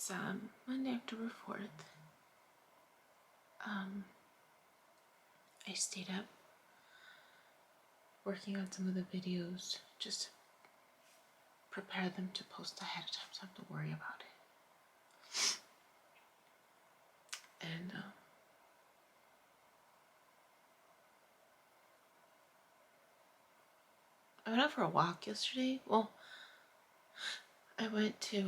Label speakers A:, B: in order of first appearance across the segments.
A: It's Monday, October 4th. I stayed up working on some of the videos just to prepare them to post ahead of time so I don't have to worry about it. And I went out for a walk yesterday. Well, I went to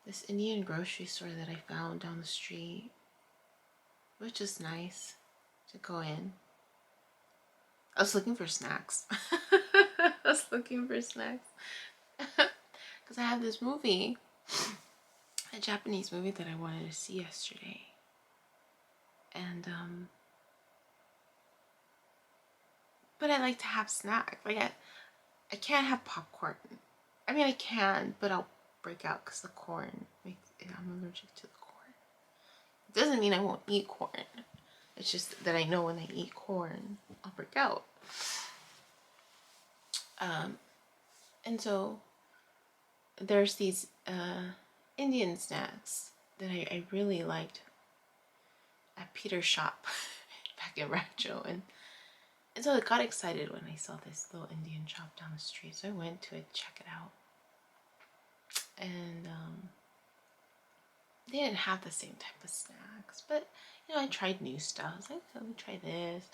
A: this Indian grocery store that I found down the street, which is nice to go in. I was looking for snacks. Because I have this movie, a Japanese movie that I wanted to see yesterday. And but I like to have snacks. Like I can't have popcorn. I mean I can, but I'll break out because the corn makes I'm allergic to the corn. It doesn't mean I won't eat corn. It's just that I know when I eat corn, I'll break out. And so there's these Indian snacks that I really liked at Peter's shop back in Rancho, and so I got excited when I saw this little Indian shop down the street, so I went to it to check it out. And they didn't have the same type of snacks, but you know, I tried new stuff. I was like, okay, let me try this,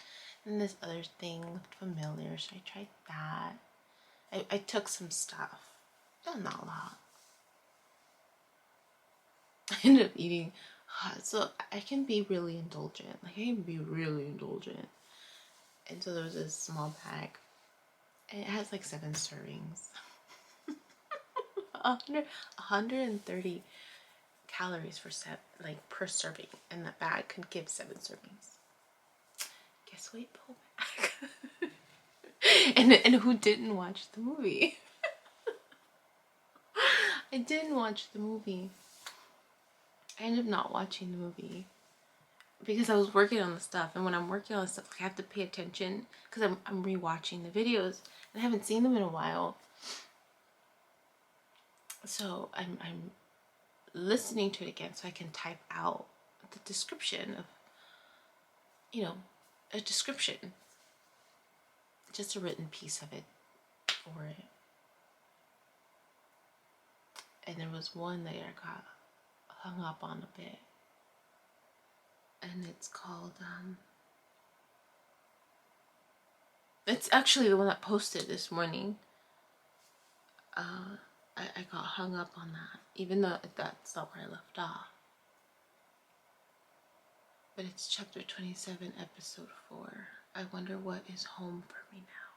A: and this other thing looked familiar, so I tried that. I took some stuff, but not a lot. I ended up eating, so I can be really indulgent. And so there was this small bag, and it has like 7 servings. 130 calories per serving, and that bag could give 7 servings. Guess what? Pull back. and who didn't watch the movie? I didn't watch the movie. I ended up not watching the movie because I was working on the stuff, and when I'm working on the stuff, I have to pay attention because I'm rewatching the videos and I haven't seen them in a while. So I'm listening to it again so I can type out the description of, you know, a description, just a written piece of it for it. And there was one that I got hung up on a bit, and it's called it's actually the one that posted this morning. I got hung up on that, even though that's not where I left off. But it's chapter 27, episode 4. I wonder what is home for me now.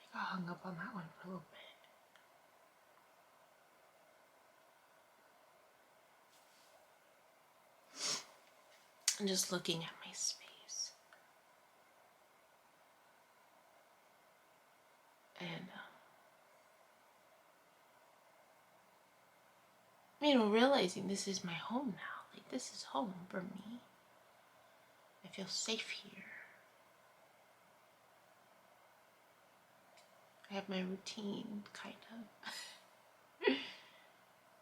A: I got hung up on that one for a little bit. I'm just looking at my space. And, you know, realizing this is my home now. Like, this is home for me. I feel safe here. I have my routine, kind of.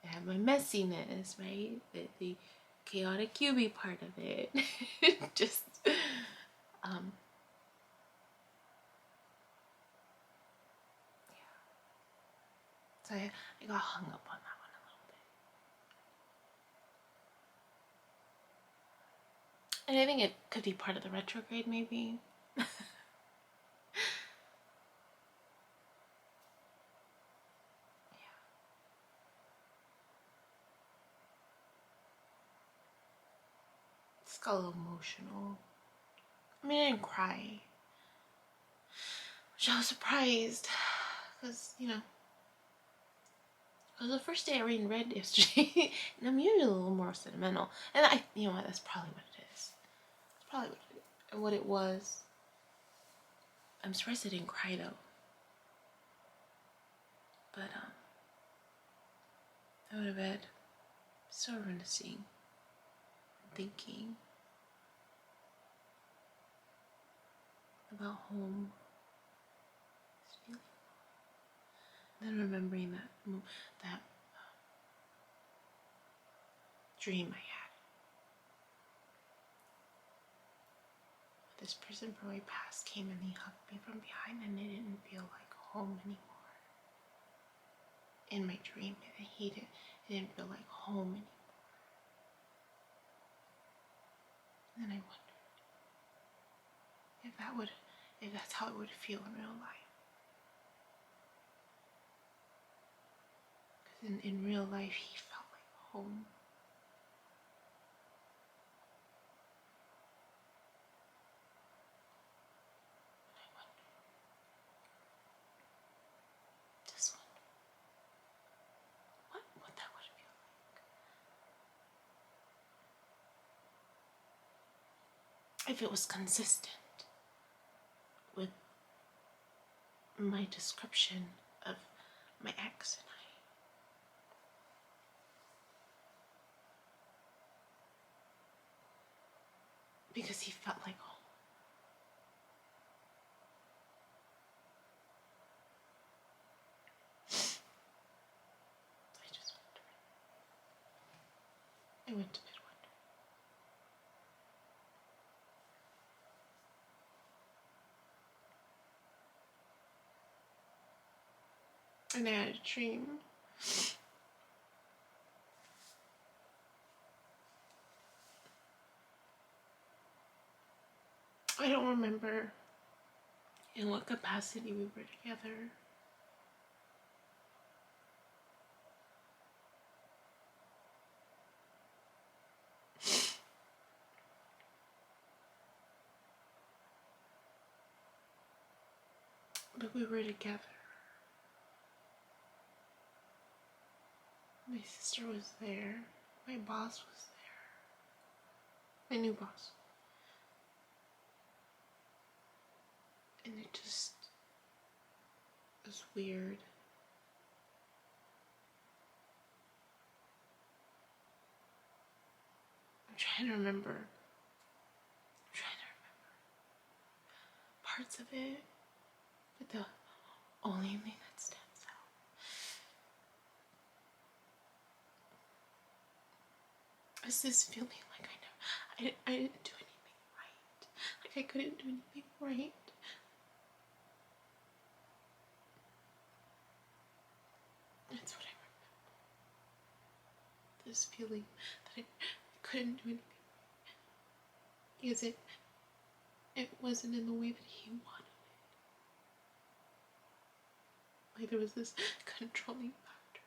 A: I have my messiness, right? The chaotic Yubi part of it. Just, yeah. So I got hung up on that one a little bit. And I think it could be part of the retrograde, maybe. It's got a little emotional. I mean, I didn't cry, which I was surprised, because, you know, it was the first day I read yesterday, and I'm usually a little more sentimental, and you know what, that's probably what it is. That's probably what it was. I'm surprised I didn't cry, though. But, I went to bed, so reminiscing, thinking about home, then remembering that dream I had. This person from my past came and he hugged me from behind, and it didn't feel like home anymore. In my dream, it didn't feel like home anymore. And I wondered if that's how it would feel in real life. Because in real life, he felt like home. What that would feel like. If it was consistent with my description of my ex and I. Because he felt like home. I just wondered. I went to bed wondering. And I had a dream. I don't remember in what capacity we were together. But we were together. My sister was there. My boss was there. My new boss. And it just was weird. I'm trying to remember parts of it, but the only thing that stands out is this feeling like I didn't do anything right. Like I couldn't do anything right. That's what I remember. This feeling that I couldn't do anything right. Because it wasn't in the way that he wanted it. Like there was this controlling factor.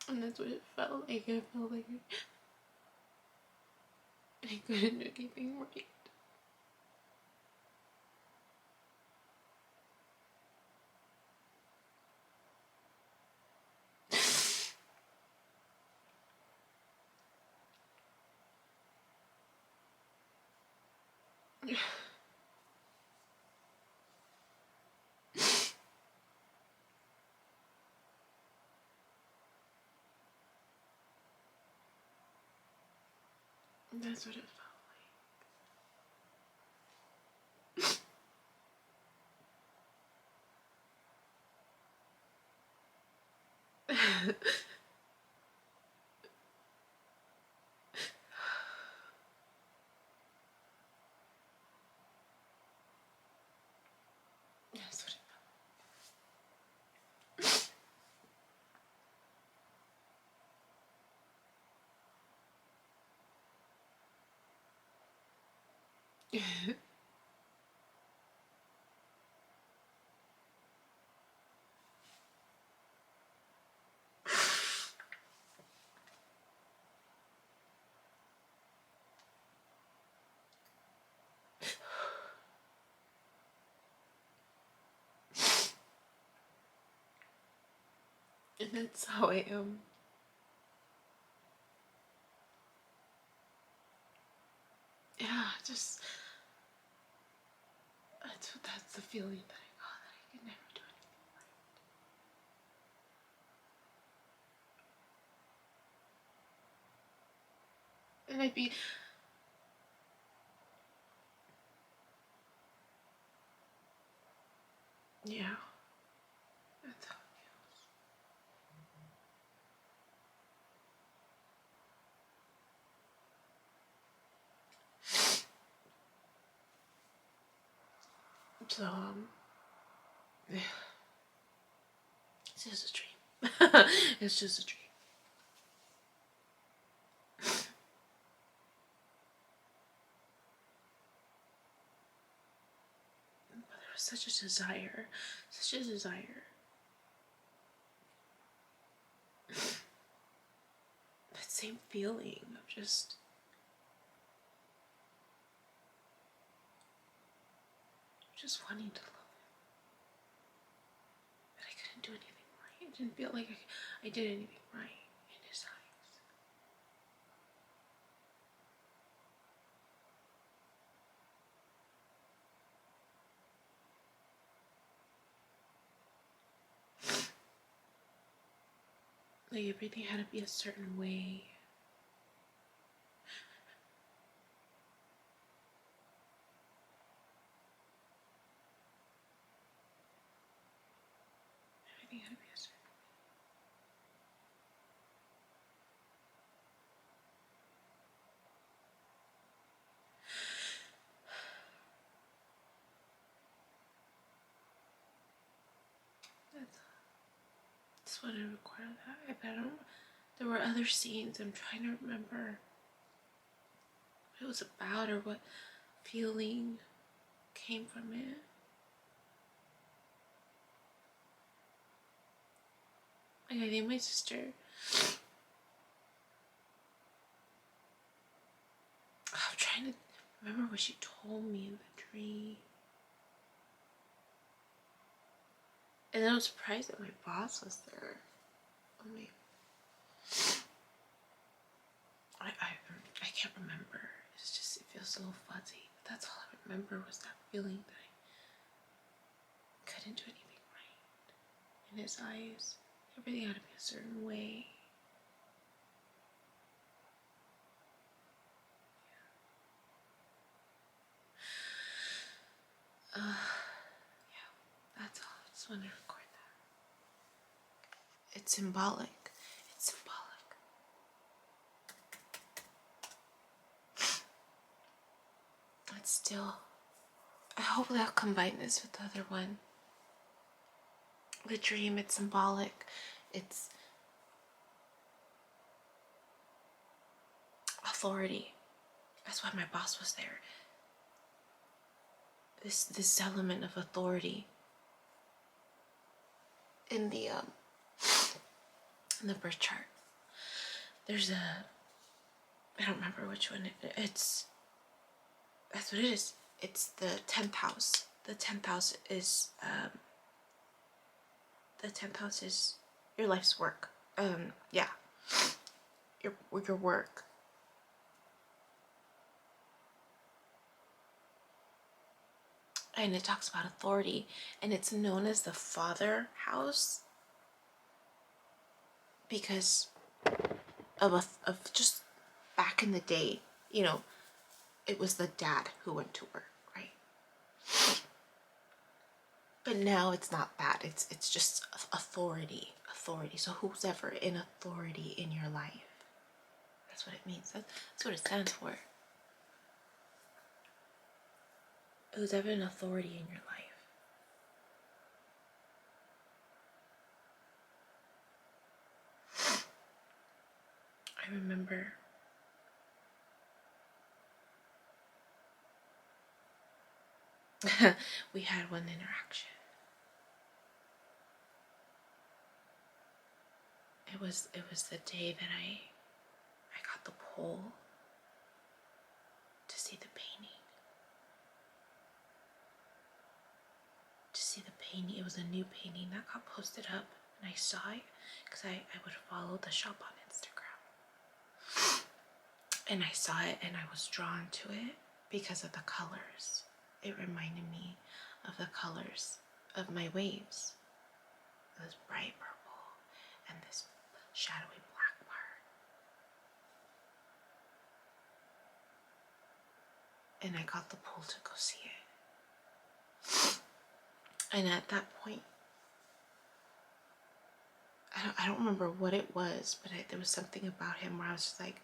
A: And that's what it felt like. I felt like I couldn't do anything right. That's what it felt like. That's what it felt. And that's how I am. Yeah, just that's the feeling that I got, that I could never do anything right. And I'd be yeah. That's how it feels. So, yeah. It's just a dream. It's just a dream. But there was such a desire. Such a desire. That same feeling of just wanting to love him. But I couldn't do anything right. It didn't feel like I did anything right in his eyes. Like everything had to be a certain way. Everything had to be a certain way. That's what I required that. But I don't. There were other scenes. I'm trying to remember what it was about or what feeling came from it. Like I think my sister. I'm trying to remember what she told me in the dream. And I was surprised that my boss was there. I can't remember. It's just, it feels a little fuzzy. But that's all I remember was that feeling that I couldn't do anything right. In his eyes, everything had to be a certain way. Yeah, that's all. I just wanted to record that. It's symbolic. It's symbolic. But still, I hope I'll combine this with the other one. The dream, it's symbolic. It's authority. That's why my boss was there. This element of authority in the birth chart. There's I don't remember which one it's. That's what it is. It's the 10th house. The 10th house is your life's work. Yeah, your work. And it talks about authority, and it's known as the father house because of just back in the day, you know, it was the dad who went to work, right? But now it's not that. It's just authority. So who's ever in authority in your life? That's what it means. That's what it stands for. Who's ever in authority in your life? I remember we had one interaction. It was the day that I got the pole to see the painting. It was a new painting that got posted up, and I saw it because I would follow the shop on Instagram. And I saw it and I was drawn to it because of the colors. It reminded me of the colors of my waves. This bright purple and this shadowy black part. And I got the pull to go see it. And at that point, I don't remember what it was, but there was something about him where I was just like,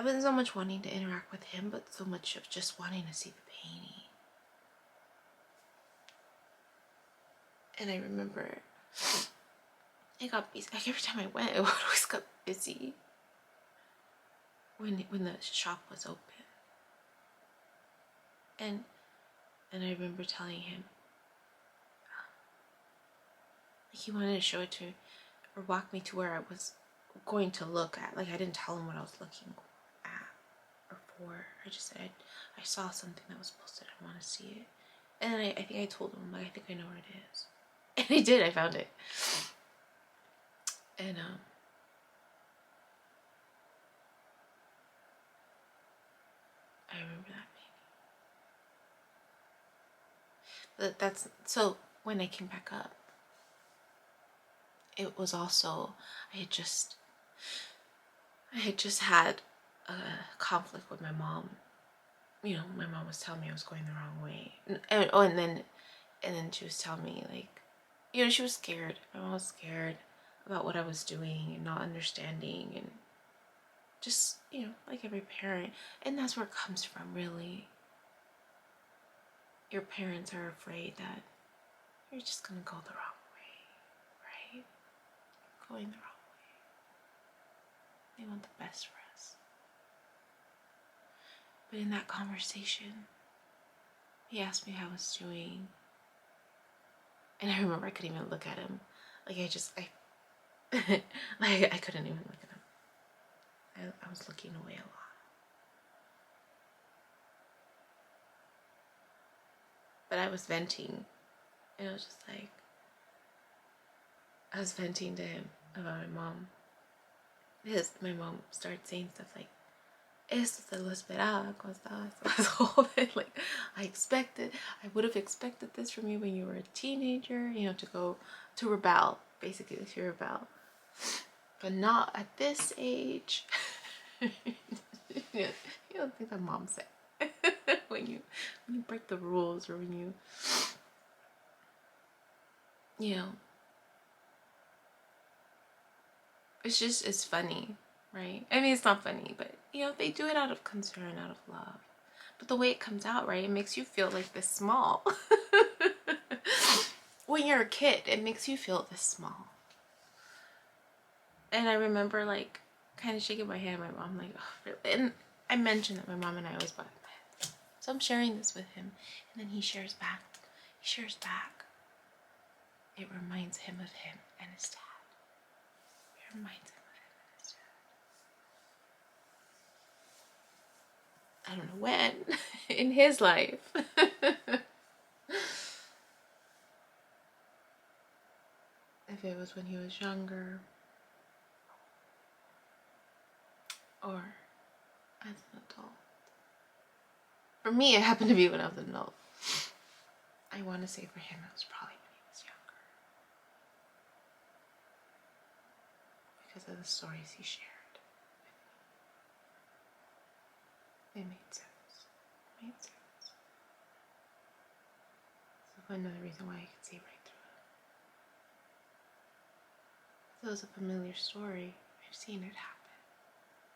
A: I wasn't so much wanting to interact with him, but so much of just wanting to see the painting. And I remember it got busy. Like every time I went, it always got busy when the shop was open. And I remember telling him, like, he wanted to show it to, or walk me to where I was going to look at. Like, I didn't tell him what I was looking at or for. I just said I saw something that was posted. I want to see it. And then I think I told him, like, I think I know where it is. And I did. I found it. And I remember that painting. But that's so. When I came back up, it was also I had just had a conflict with my mom. You know, my mom was telling me I was going the wrong way, and then she was telling me, like, you know, she was scared. My mom was scared about what I was doing and not understanding, and just, you know, like every parent. And that's where it comes from, really. Your parents are afraid that you're just gonna go the wrong way, right? Going the wrong way. They want the best for us. But in that conversation, he asked me how I was doing. And I remember I couldn't even look at him. Like, like, I couldn't even look at him. I was looking away a lot. But I was venting. And I was just like, I was venting to him about my mom. Because my mom started saying stuff like, esto te lo esperaba cuando estabas joven. Like, I would have expected this from you when you were a teenager, you know, to rebel, basically, to rebel. But not at this age. You don't think that mom said when you break the rules, or when you know, it's funny, right? I mean, it's not funny, but, you know, they do it out of concern, out of love. But the way it comes out, right, it makes you feel like this small. When you're a kid, it makes you feel this small. And I remember, like, kind of shaking my head at my mom, like, oh, really? And I mentioned that my mom and I always butt heads. So I'm sharing this with him, and then he shares back. It reminds him of him and his dad. It reminds him of him and his dad. I don't know when in his life. If it was when he was younger, or as an adult. For me, it happened to be when I was an adult. I want to say for him, it was probably when he was younger. Because of the stories he shared with me. They made sense. So another reason why I could see right through it. So it was a familiar story. I've seen it happen,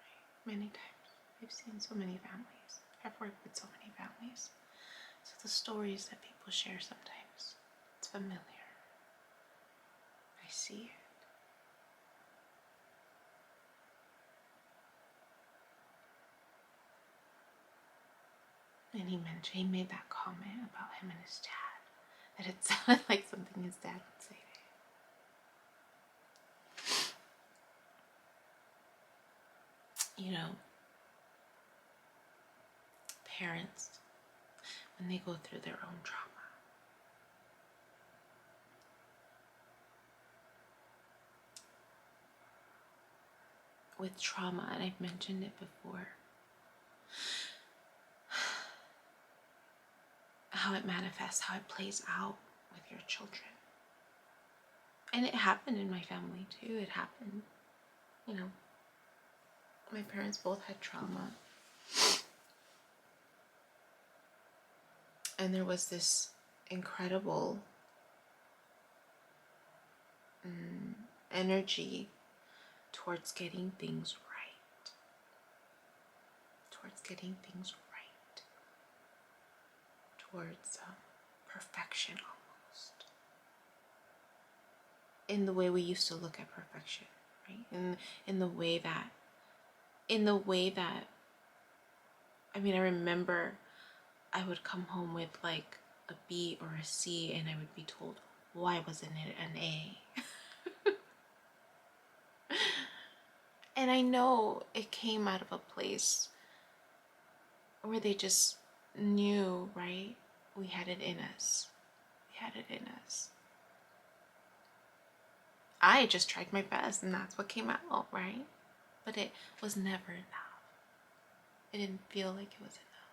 A: right? Many times. I've seen so many families. I've worked with so many families. So the stories that people share sometimes, it's familiar. I see it. And he made that comment about him and his dad, that it sounded like something his dad would say to him. You know, parents, when they go through their own trauma, with trauma, and I've mentioned it before, how it manifests, how it plays out with your children. And it happened in my family too. It happened, you know, my parents both had trauma. And there was this incredible energy towards getting things right. towards getting things right, towards perfection almost, in the way we used to look at perfection, right? In the way that, I mean, I remember I would come home with like a B or a C, and I would be told, why wasn't it an A? And I know it came out of a place where they just knew, right? We had it in us. We had it in us. I just tried my best, and that's what came out, right? But it was never enough. It didn't feel like it was enough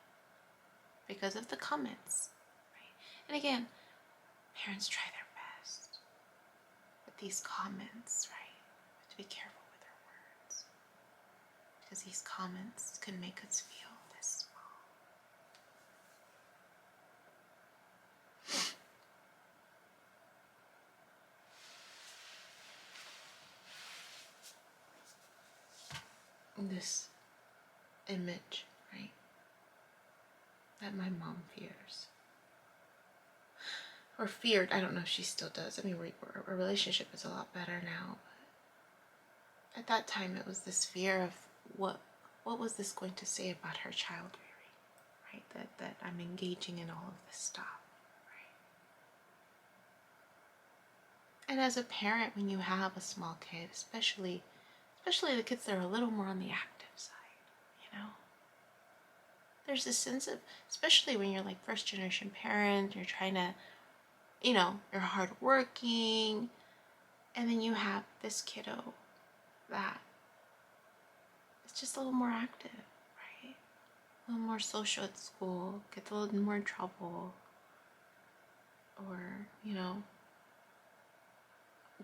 A: because of the comments, right? And again, parents try their best, but these comments, right? We have to be careful with our words, because these comments can make us feel this small. This image, right, that my mom fears. Or feared. I don't know if she still does. I mean, our relationship is a lot better now. But at that time, it was this fear of what was this going to say about her child rearing, right? That I'm engaging in all of this stuff, right? And as a parent, when you have a small kid, especially the kids that are a little more on the active side, you know, there's this sense of, especially when you're like first generation parent, you're trying to, you know, you're hardworking, and then you have this kiddo that is just a little more active, right? A little more social at school, gets a little more in trouble, or, you know,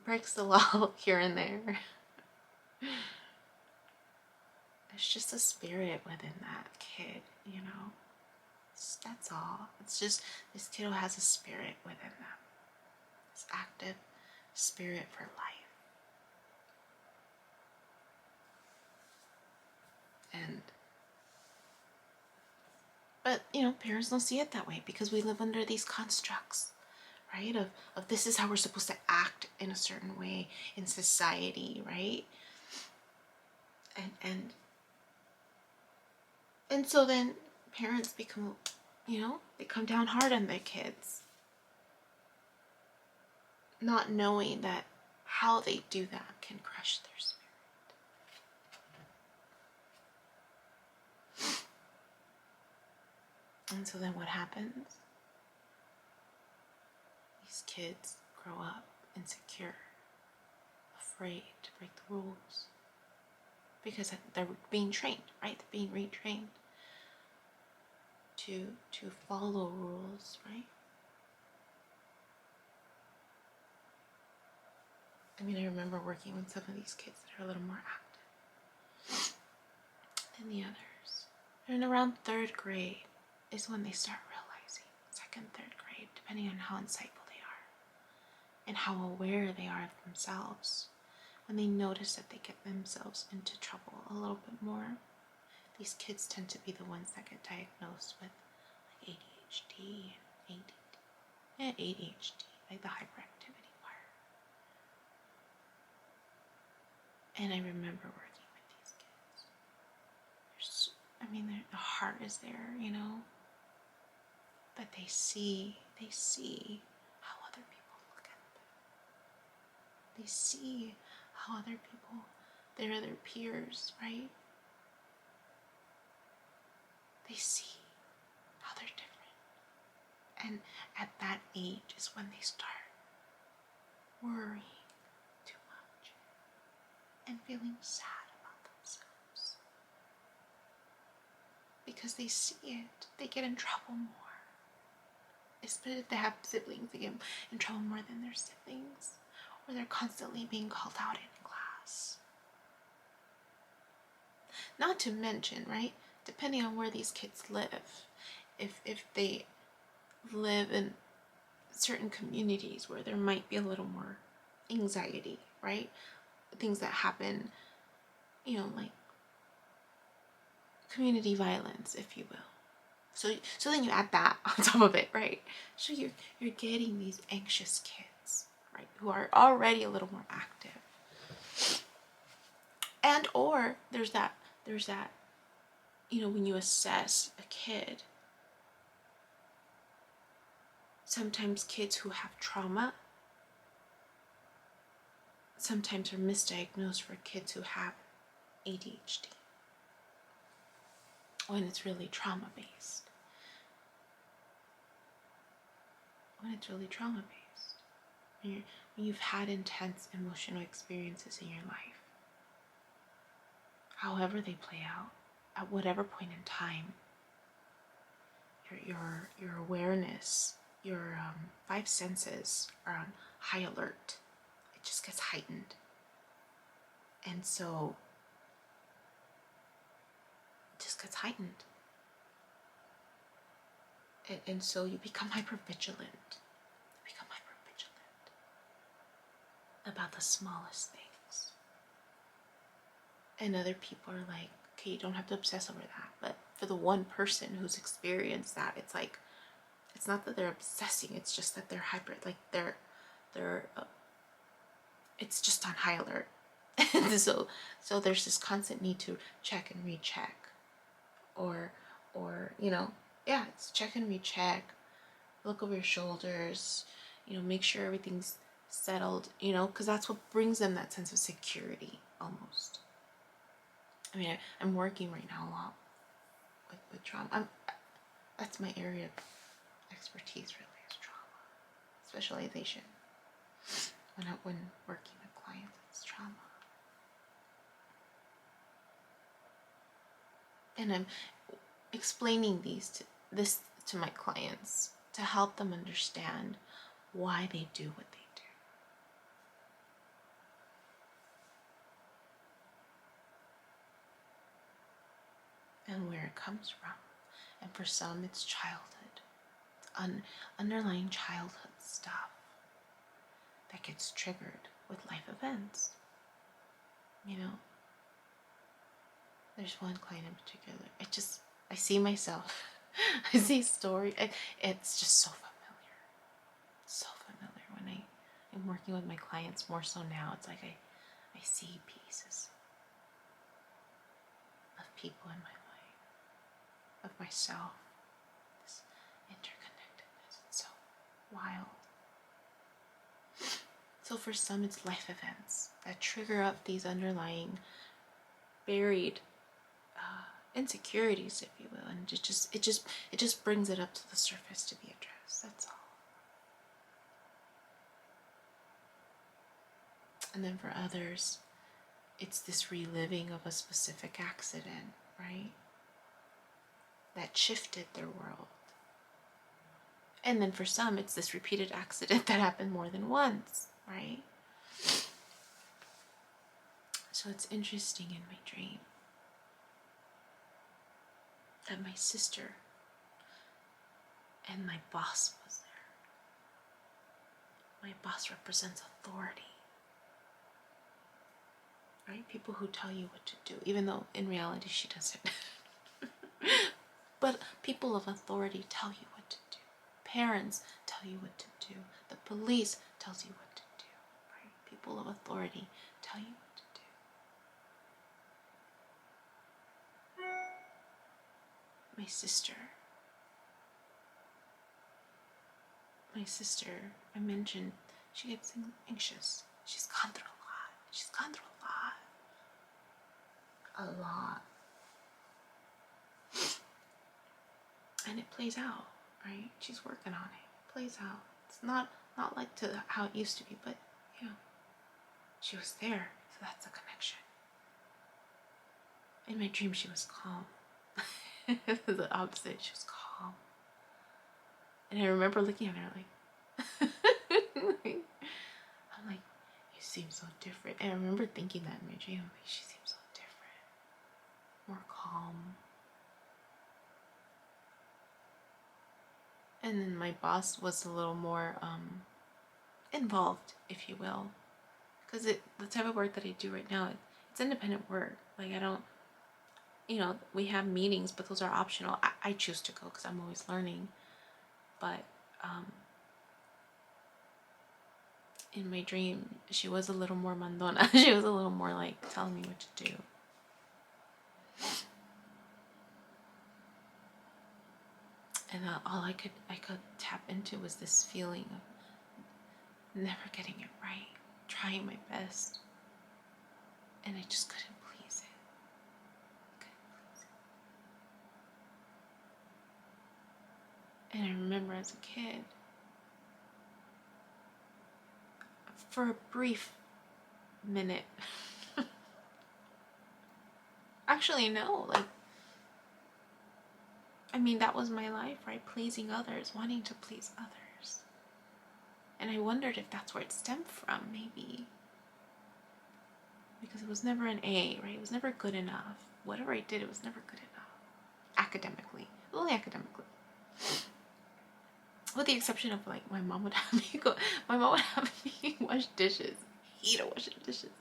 A: breaks the law here and there. There's just a spirit within that kid, you know? That's all. It's just, this kiddo has a spirit within them. This active spirit for life. But, you know, parents don't see it that way because we live under these constructs, right? Of this is how we're supposed to act in a certain way in society, right? And so then parents become, you know, they come down hard on their kids, not knowing that how they do that can crush their spirit. And so then what happens? These kids grow up insecure, afraid to break the rules, because they're being trained, right? They're being retrained to follow rules, right? I mean, I remember working with some of these kids that are a little more active than the others. And around third grade is when they start realizing, second, third grade, depending on how insightful they are and how aware they are of themselves. When they notice that they get themselves into trouble a little bit more, these kids tend to be the ones that get diagnosed with like ADHD and ADHD, like the hyperactivity part. And I remember working with these kids. The heart is there, you know, but they see how other people look at them. They see how other people, their other peers, right? They see how they're different. And at that age is when they start worrying too much and feeling sad about themselves. Because they see it, they get in trouble more. Especially if they have siblings, they get in trouble more than their siblings. Or they're constantly being called out in class. Not to mention, right, depending on where these kids live, if they live in certain communities where there might be a little more anxiety, right? Things that happen, you know, like community violence, if you will. So then you add that on top of it, right? So you're getting these anxious kids, right, who are already a little more active. And or there's that, when you assess a kid, sometimes kids who have trauma sometimes are misdiagnosed for kids who have ADHD when it's really trauma-based. When you've had intense emotional experiences in your life, however they play out, at whatever point in time, your awareness, your five senses are on high alert. It just gets heightened. And so it just gets heightened. And so you become hypervigilant. About the smallest things. And other people are like, okay, you don't have to obsess over that. But for the one person who's experienced that, it's like, it's not that they're obsessing, it's just that they're it's just on high alert. And so there's this constant need to check and recheck. Or it's check and recheck, look over your shoulders, make sure everything's settled, because that's what brings them that sense of security, almost. I mean, I'm working right now a lot with trauma. That's my area of expertise, really, is trauma. Specialization. When working with clients, it's trauma. And I'm explaining this to my clients to help them understand why they do what they do. And where it comes from. And for some, it's childhood. It's underlying childhood stuff that gets triggered with life events. There's one client in particular. I see myself. I see story. It's just so familiar. So familiar when I'm working with my clients, more so now. It's like I see pieces of people in my life, of myself. This interconnectedness. It's so wild. So for some, it's life events that trigger up these underlying buried insecurities, if you will, and it just brings it up to the surface to be addressed. That's all. And then for others, it's this reliving of a specific accident, right? That shifted their world. And then for some, it's this repeated accident that happened more than once, right? So it's interesting in my dream that my sister and my boss was there. My boss represents authority. Right? People who tell you what to do, even though in reality she doesn't. But people of authority tell you what to do. Parents tell you what to do. The police tells you what to do. Right? People of authority tell you what to do. My sister, I mentioned, she gets anxious. She's gone through a lot. And it plays out, right? She's working on it. It plays out. It's not like how it used to be, but she was there, so that's a connection. In my dream, she was calm. The opposite, she was calm. And I remember looking at her like, I'm like, you seem so different. And I remember thinking that in my dream, like, she seems so different, more calm. And then my boss was a little more involved, if you will, because the type of work that I do right now, it's independent work. Like we have meetings, but those are optional. I choose to go because I'm always learning. But in my dream, she was a little more mandona. She was a little more like telling me what to do. And all I could tap into was this feeling of never getting it right, trying my best, and I just couldn't please it. And I remember as a kid, for a brief minute, actually no, that was my life, right? Pleasing others, wanting to please others. And I wondered if that's where it stemmed from, maybe. Because it was never an A, right? It was never good enough. Whatever I did, it was never good enough. Academically. Only academically. With the exception of my mom would have me wash dishes. I hate washing dishes.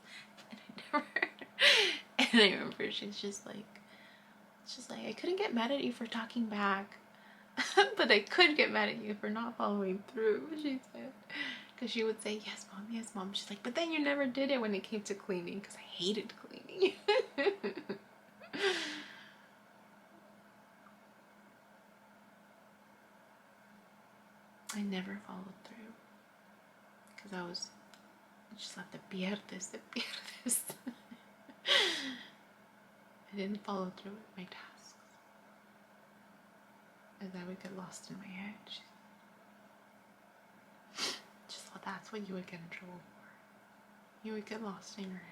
A: And I remember she's just like, I couldn't get mad at you for talking back, but I could get mad at you for not following through, she said. Because she would say, yes, mom, yes, mom. She's like, but then you never did it when it came to cleaning, because I hated cleaning. I never followed through, because I just like the pierdes. I didn't follow through with my tasks, as I would get lost in my head. Just thought that's what you would get in trouble for. You would get lost in your head.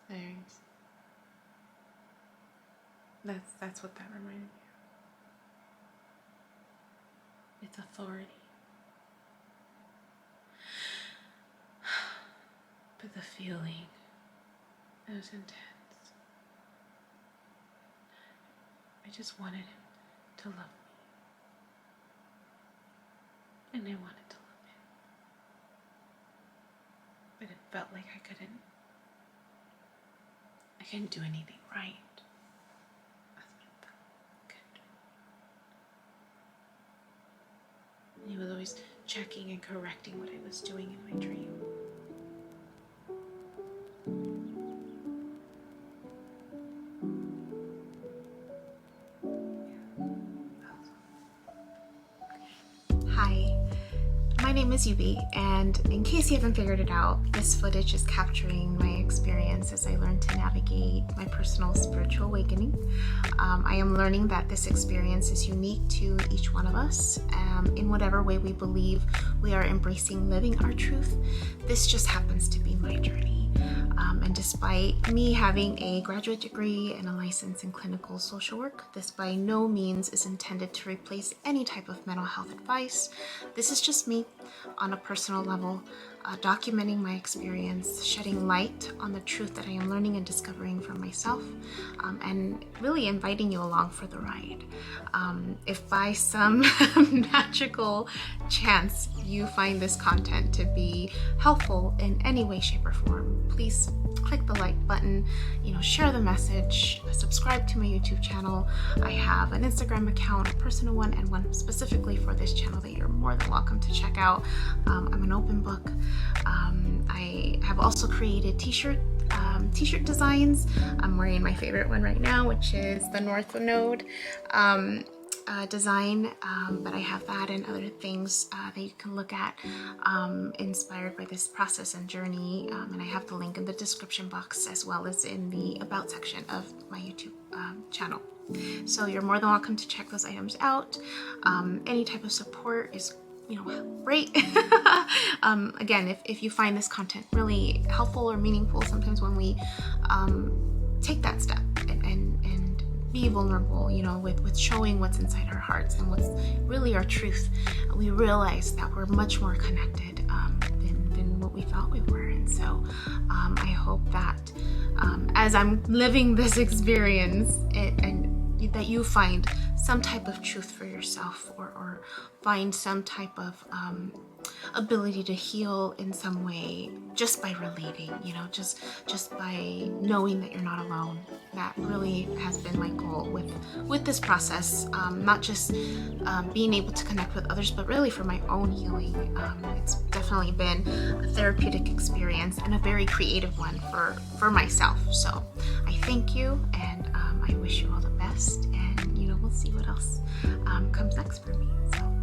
A: Anyways, that's what that reminded me of. It's authority. But the feeling, it was intense. I just wanted him to love me. And I wanted to love him. But it felt like I couldn't do anything right. That's what it felt. I couldn't do it. And he was always checking and correcting what I was doing in my dream. Hi, my name is Yubi, and in case you haven't figured it out, this footage is capturing my experience as I learn to navigate my personal spiritual awakening. I am learning that this experience is unique to each one of us. In whatever way we believe we are embracing living our truth, this just happens to be my journey. And despite me having a graduate degree and a license in clinical social work, this by no means is intended to replace any type of mental health advice. This is just me on a personal level, documenting my experience, shedding light on the truth that I am learning and discovering for myself, and really inviting you along for the ride. If by some magical chance you find this content to be helpful in any way, shape, or form, please click the like button, share the message, subscribe to my YouTube channel. I have an Instagram account, a personal one, and one specifically for this channel that you're more than welcome to check out. I'm an open book. I have also created t-shirt designs. I'm wearing my favorite one right now, which is the North Node design, but I have that and other things that you can look at inspired by this process and journey, and I have the link in the description box as well as in the about section of my YouTube channel. So you're more than welcome to check those items out. Any type of support is great. Again, if you find this content really helpful or meaningful, sometimes when we take that step and be vulnerable, with showing what's inside our hearts and what's really our truth, we realize that we're much more connected than what we thought we were. And so I hope that as I'm living this experience and that you find some type of truth for yourself, or find some type of ability to heal in some way just by relating, you know, just by knowing that you're not alone. That really has been my goal with this process, not just being able to connect with others, but really for my own healing. It's definitely been a therapeutic experience and a very creative one for myself. So I thank you, and I wish you all the best, and you know, we'll see what else comes next for me. So